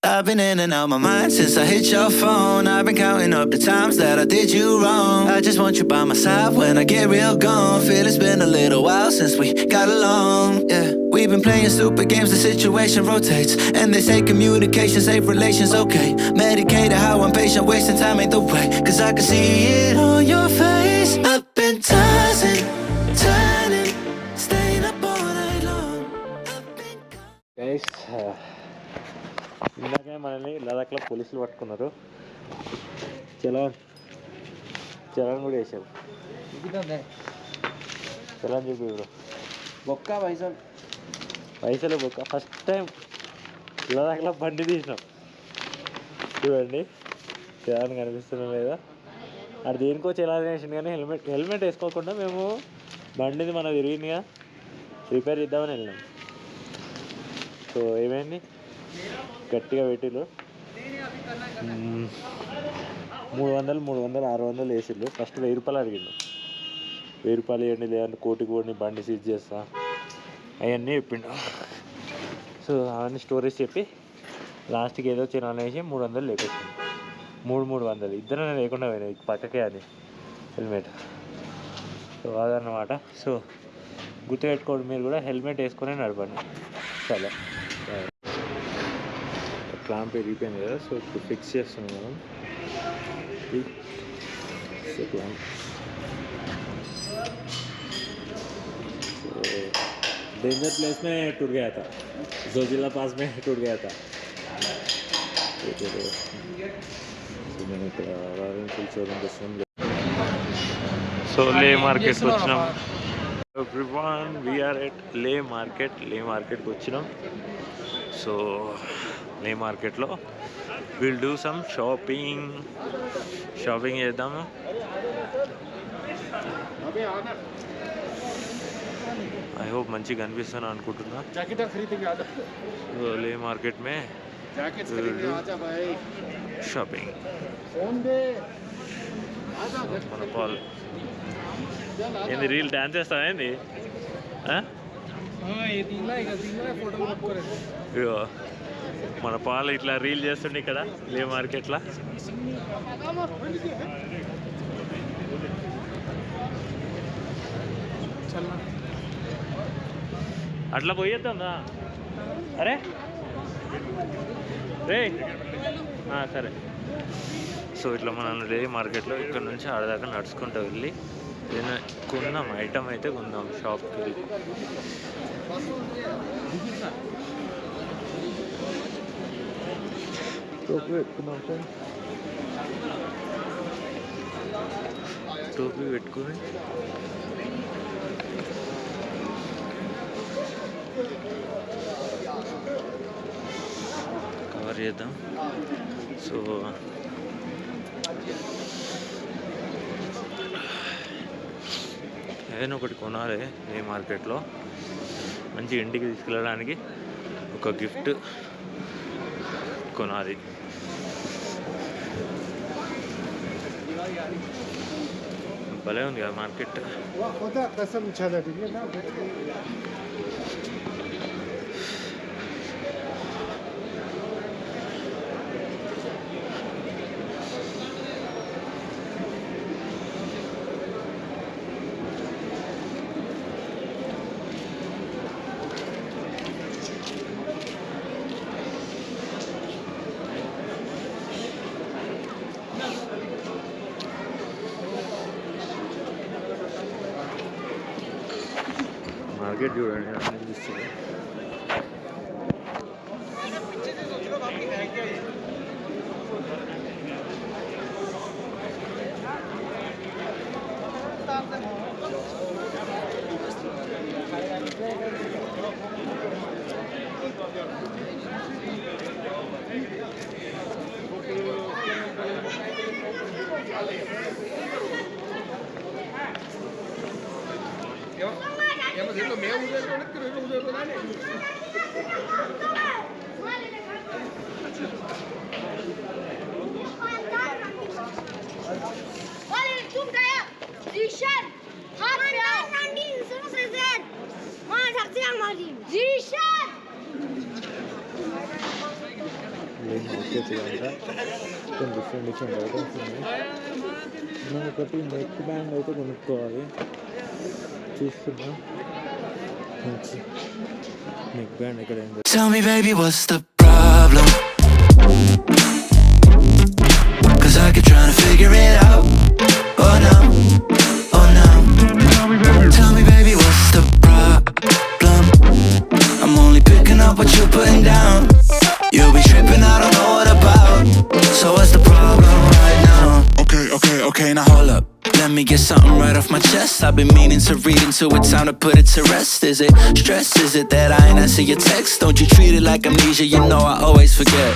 I've been in and out my mind since I hit your phone. I've been counting up the times that I did you wrong. I just want you by my side when I get real gone. Feel it's been a little while since we got along. Yeah, we've been playing stupid games, the situation rotates. And they say communication, safe relations, okay. Medicated how I'm patient, wasting time ain't the way. Cause I can see it on your face. I've been tossing, turning, staying up all night long. Guys ఇందాకే మనల్ని లదాఖ్లో పోలీసులు పట్టుకున్నారు. చలాన్ కూడా వేసారు. చలాన్ చెప్పి bro బొక్క పైసలు బొక్క. ఫస్ట్ టైం లదాఖ్లో బండి తీసినాం. చూడండి చలాన్ కనిపిస్తున్నాం లేదా. అది దేనికో చలాన్ వేసింది కానీ హెల్మెట్ వేసుకోకుండా మేము బండిది మన తిరిగిందిగా రిపేర్ చేద్దామని వెళ్ళినాం. సో ఏమైంది, గట్టిగా పెట్టిళ్ళు 300 600 వేసిళ్ళు. ఫస్ట్ 1000 రూపాయలు అడిగిండు. 1000 రూపాయలు ఇవ్వండి లేదంటే కోటికి పోండి బండి సీజ్ చేస్తా అవన్నీ చెప్పిండు. సో అవన్నీ స్టోరీస్ చెప్పి లాస్ట్కి ఏదో చిన్న వేసి 300 లేకొచ్చింది. 300 ఇద్దరు లేకుండా పోయినాయి పక్కకే అది హెల్మెట్. సో అదన్నమాట. సో గుర్తుపెట్టుకోండి, మీరు కూడా హెల్మెట్ వేసుకొని నడపండి. చాలా క్లాంప్ విరిగిపోయింది కదా, సో ఇప్పుడు ఫిక్స్ చేస్తున్నాం మనం. క్లాంప్ डेंजर प्लेस में टूट गया था, जोजिला पास में टूट गया था. मैंने रॉयल एनफील्ड शोरूम का सुन लिया. సో లే మార్కెట్కి వచ్చినాం. ఎవ్రీవన్ వీఆర్ ఎట్ లే మార్కెట్కి వచ్చినాం. సో లే మార్కెట్లో విల్ డూ సమ్ షాపింగ్ చేద్దాము. ఐ హోప్ మంచిగా కనిపిస్తాను అనుకుంటున్నా. లే మార్కెట్ మే షాపింగ్. మన పాల్ ఏంది రీల్ డాన్స్ చేస్తావా ఏంది? మన పాలు ఇట్లా రీల్ చేస్తుండే ఇక్కడ లే మార్కెట్లో. అట్లా పోయేద్దా? అరే రే సరే. సో ఇట్లా మనం లే మార్కెట్లో ఇక్కడ నుంచి ఆడదాకా నడుచుకుంటూ వెళ్ళి ఏదైనా కొందాం, ఐటమ్ అయితే కొందాం షాప్కి వెళ్ళి. టోపీ పెట్టుకున్నాం ఫ్రెండ్స్. టోపీ పెట్టుకుని కవర్ చేద్దాం. సో ఏదైనా ఒకటి కొనాలి ఏ మార్కెట్లో. మంచి ఇంటికి తీసుకెళ్ళడానికి ఒక గిఫ్ట్ కొనాలి. భలే ఉంది కదా మార్కెట్. మార్కెట్ చూడండి అనిపిస్తుంది. లే వచ్చేసి అంతా కొన్ని డిఫరెంట్ ఐటమ్స్ ఉన్నాయి. మనం ఒకటి నెక్ బ్యాండ్ అయితే కొనుక్కోవాలి చూస్తున్నా. మంచి నెక్ బ్యాండ్ ఎక్కడ ఏంటో. Tell me baby what's the problem, 'cause I keep trying to figure it out. Oh no, oh no. Tell me baby what's the problem, I'm only picking up what you're putting down. You'll be tripping, I don't know what about. So what's the problem right now? Okay, now hold up. Let me get something right off my chest. I've been meaning to read into it, time to put it to rest. Is it stress? Is it that I ain't answer your text? Don't you treat it like amnesia, you know I always forget.